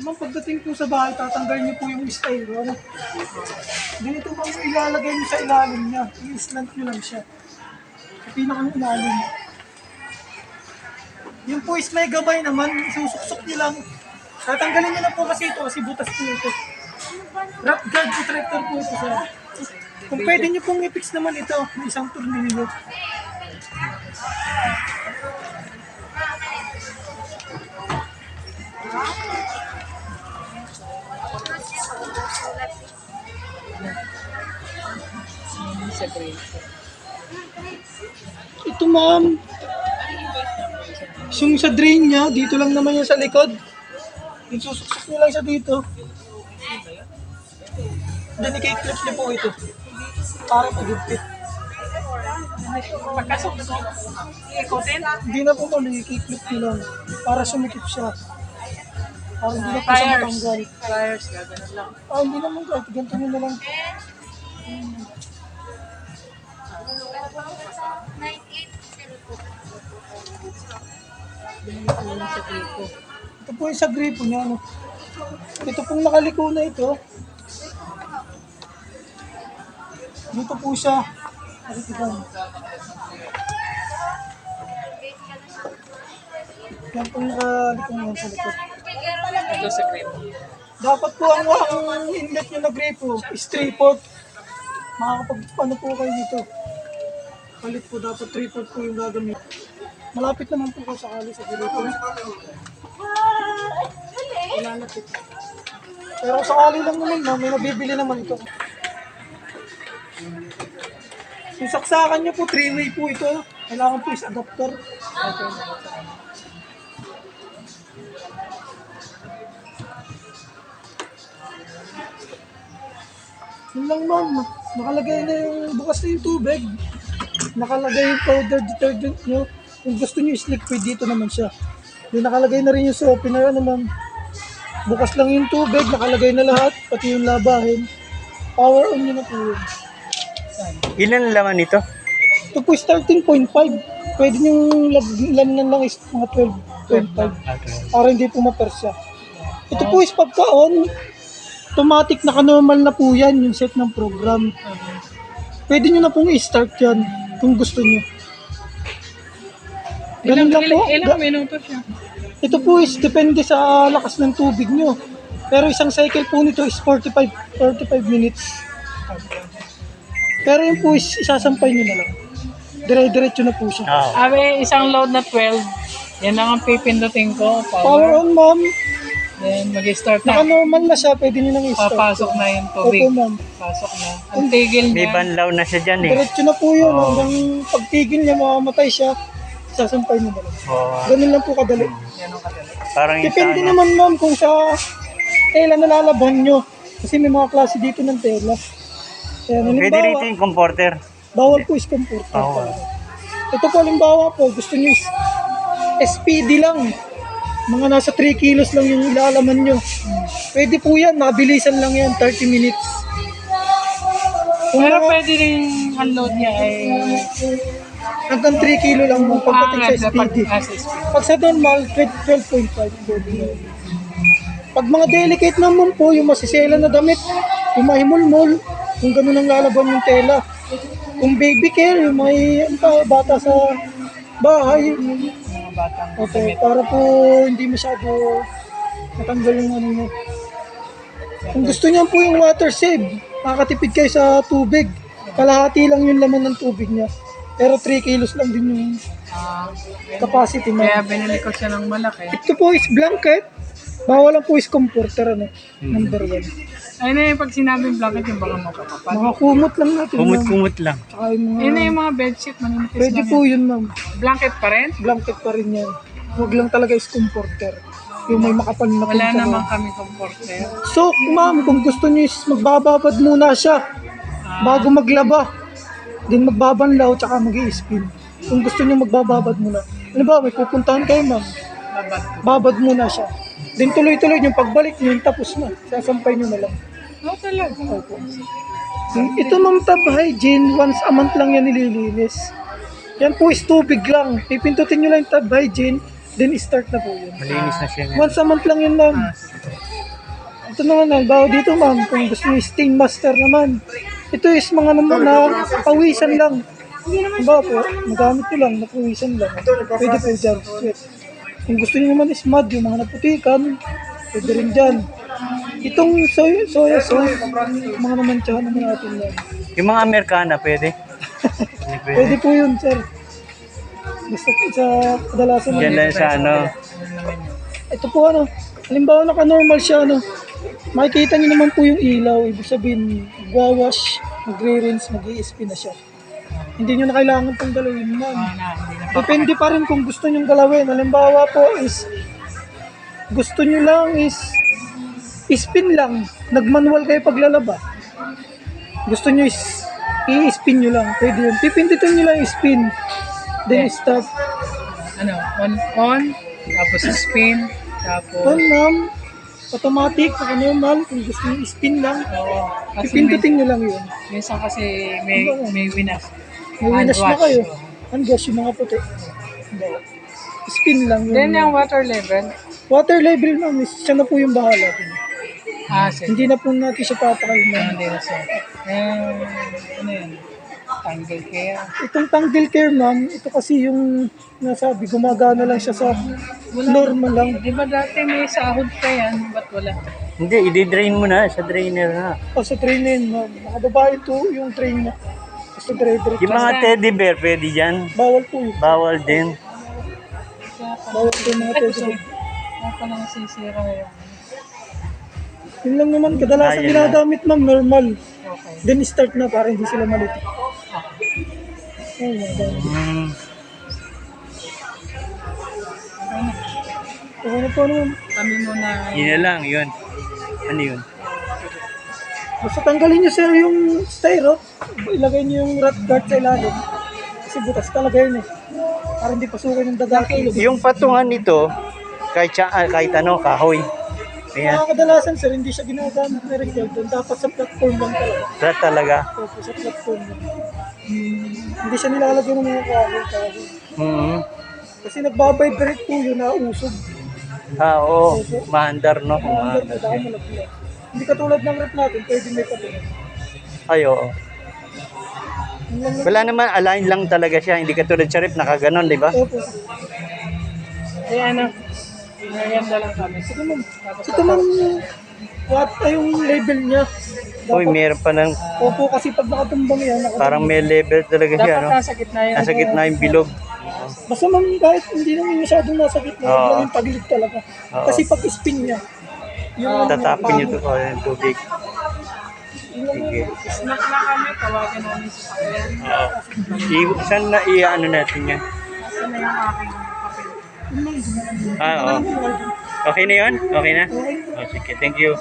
Ma'am, pagdating po sa bahay, tatanggalin niyo po yung styrofoam. Ganito po yung ilalagay niyo sa ilalim niya. I-slant niyo lang siya. Sa pinakang ilalim. Yung po is may gabay naman, susuksok niyo lang. Tatanggalin niyo lang po kasi ito, kasi butas po ito. Wrap guard protector po ito, sir. Kung pwede niyo pong i-fix naman ito, may isang tornilyo. Ito ma'am, yung sa drain niya, dito lang naman yan sa likod. Yung susuksok niyo lang siya dito. Then i-clip niyo po ito. Para pagigpit. Pagkasuksok, ikutin. Hindi na po kami, i-clip niyo lang. Para sumikip siya. Para hindi na po siya matanggal. Pliers, gano'n lang. Hindi naman kahit ganito nyo na lang. Ito po yung sa gripo niya. Ano. Ito pong nakaliko na ito. Dito po siya. Nakitigan. Yan pong nakaliko na sa likod. Ito sa grip. Dapat po ang inlet nyo na gripo is 3/4. Makakapag-ano po kayo dito. Palit po dapat 3/4 po yung gagamit. Malapit naman po kung sakali sa gripo. Malalapit. Pero sakali lang naman, no? May nabibili naman ito. Yung saksakan nyo po, 3-way po ito. Kailangan po is adapter. Okay. Yun lang ma'am, nakalagay na yung bukas na yung tubig. Nakalagay yung powder detergent nyo. Kung gusto nyo is liquid, dito naman siya. Yung nakalagay na rin yung soap na yun ma'am. Bukas lang yung tubig, nakalagay na lahat, pati yung labahin. Power on nyo na po yun. Ilan laman ito? Ito po is 13.5. Pwede nyo lagyan lang is mga 12.5. Para hindi po mapersya. Ito po is pagka-on. Automatic naka-normal na po yan, yung set ng program. Pwede nyo na pong i-start yan kung gusto nyo. Ganun lang po. Ilang minuto siya? Ito po is depende sa lakas ng tubig nyo. Pero isang cycle po nito is 45 minutes. Pero yun po is isasampay nyo na lang. Dire-diretso na po siya. Abe, isang load na 12. Yan lang ang pipindutin ko. Power on ma'am. Then mag-start na. Naka-normal na siya, pwede nyo nang i-start. Papasok na yung tubig. Opo ma'am. Pasok na. Ang tigil May niya. banlaw na siya dyan eh. Diretso na po yun. Hanggang pagtigil niya, mamamatay siya. Sasampay nyo na lang. Oo. Ganun lang po kadali. Yan ang kadali. Parang yung Depende sa ano. naman ma'am kung sa tela na lalaban nyo. Kasi may mga klase dito ng tela. Kaya Pwede halimbawa, rito yung comforter. bawal po is comforter. Bawal. Ito po halimbawa po, gusto nyo is SPD lang. Mga nasa 3 kilos lang yung ilalaman nyo. Pwede po yan, mabilisan lang yan, 30 minutes. Kung Pero mga- pwede rin unload niya ay hanggang 3 kilo lang mo pagdating sa SPD. Pag sa normal, 12.5. Pag mga delicate naman po, yung masisela na damit, yung mahimulmol, kung gano'n ang lalaban yung tela. Kung baby care, yung may bata sa bahay, mga batang okay, para po hindi masyado matanggal yung ano niya. Kung gusto niya po yung water save, makakatipid kayo sa tubig. Kalahati lang yung laman ng tubig niya. Pero 3 kilos lang din yung capacity Kaya na. binili ko siya ng malaki. Ito po is blanket. Bawal lang po is comforter, ano, number 1. Ayun na yung pag sinabing blanket yung baka makakapal. Mga kumot lang natin. ma'am. Kumot-kumot lang. Tsaka yung mga, Yun na yung mga bedsheet, maninipis pwede lang po yan. yun ma'am. Blanket pa rin? Blanket pa rin yan. Huwag lang talaga is comforter. Yung may makapal na Wala kumot. naman kami comforter. So ma'am, kung gusto niyo is magbababad muna siya bago maglaba. Then magbabanlaw tsaka mag-i-spin. Kung gusto niyo magbababad muna. Ano ba, may pupuntahan kayo ma'am. Babad. Babad muna siya. Then tuloy-tuloy yung pagbalik niyo, tapos na. Sasampay niyo na lang. Oh, talaga. Opo. Ito ma'am, tab hygiene, once a month lang yan nililinis. Yan po is tubig lang. Pipindutin nyo lang yung tab hygiene, then start na po yun. Malinis na siya. Once a month lang yun ma'am. Ito naman, halimbawa dito ma'am, kung gusto niyo stain master naman. Ito is mga naman na pawisan lang. Halimbawa po, magamit nyo lang, napawisan lang. Pwede po dyan. Sweat. Kung gusto niyo naman is mud, yung mga naputikan, pwede rin dyan. Itong soya sauce, mga naman tiyahan naman natin yan. Yung mga Amerikana, pwede? Hindi pwede. Pwede po yun, sir. Basta po sa kadalasan Diyan lang sa ano. ito po ano, halimbawa naka-normal siya ano, makikita niyo naman po yung ilaw, ibig sabihin magwawash, magre-rinse, mag-i-spin na siya. Hindi niyo na kailangan pong galawin man. Depende pa rin kung gusto niyo galawin. Halimbawa po is gusto niyo lang is spin lang, nagmanual kayo paglalaba. Gusto niyo is i-spin niyo lang, pwede yun. Pipindutin niyo lang yung spin. Then stop. Ano, on, tapos spin, tapos... On ma'am, automatic, naka-normal, kung gusto niyo spin lang, Oo. Kasi pipindutin niyo lang yun. minsan kasi may winas. May winas na Hand wash. kayo. Hanggas yung mga puti. Spin lang Then yun. yung water level, Water level ma'am, siya na po yung bahala. sige. Hindi na po natin siya patakal ma'am. Hindi na siya. Ano yun? Tangle care. Itong tangle care ma'am, ito kasi yung nasabi, gumagana lang siya sa normal lang. Di ba dati may sahod ka yan? Ba't wala? Hindi, i-drain mo na sa drainer na. O sa train na yun ma'am, nakababae ito yung train na. Basta dire-dire. Yung mga teddy bear, pwede dyan. Bawal po yun. Bawal din. Bawal po yung mga Ay, teddy. sorry. Ako pa lang nasisira yun. Yun lang naman, kadalasan Ayun ginagamit ma'am, normal. Okay. Then start na para hindi sila malito. Ayun, madami. Okay na po naman. Kami muna. Yun na lang, yun. Ano yun? Basta tanggalin nyo sir yung styro. Ilagay nyo yung rat guard sa ilalim. Kasi butas talaga yun eh. Para hindi pasukin yung daga. Yung patungan nito, kahit ano, kahoy. Ayan, Mga kadalasan sir, hindi siya ginagamit na rin doon. Dapat sa platform lang talaga. flat talaga. Opo, sa platform lang. Hindi siya nilalagay ng mga kahoy. Mhm. Kasi nagbabibrate po yun, nausog. Ah, oo. Maandar, no? Under na dahil malaglag. Hindi katulad ng rep natin, pwede may patungan. Ay, oo. Yun lang lang. Wala naman, align lang talaga siya. Hindi katulad sa rep, nakaganon, di ba? Opo. Eh ano, maganda lang kami. Sige ma'am. Ito ma'am, what ay yung label niya. Uy, meron pa ng, Opo, kasi pag nakatumbang yan, parang may level talaga siya, Dapat no? nasa gitna yun. Nasa gitna yung bilog. basta ma'am, kahit hindi naman masyadong nasa gitna, Oo. yung pagilid talaga. Oo. Kasi pag spin niya, yung Tatapin niyo ito yung tubig. Sige. Snack na kami, tawagan namin sa sakyan. Saan na i-ano natin yan? Asa na yung aking papel? Ah, oo. Okay na yun? Okay na? Oh, sige, thank you.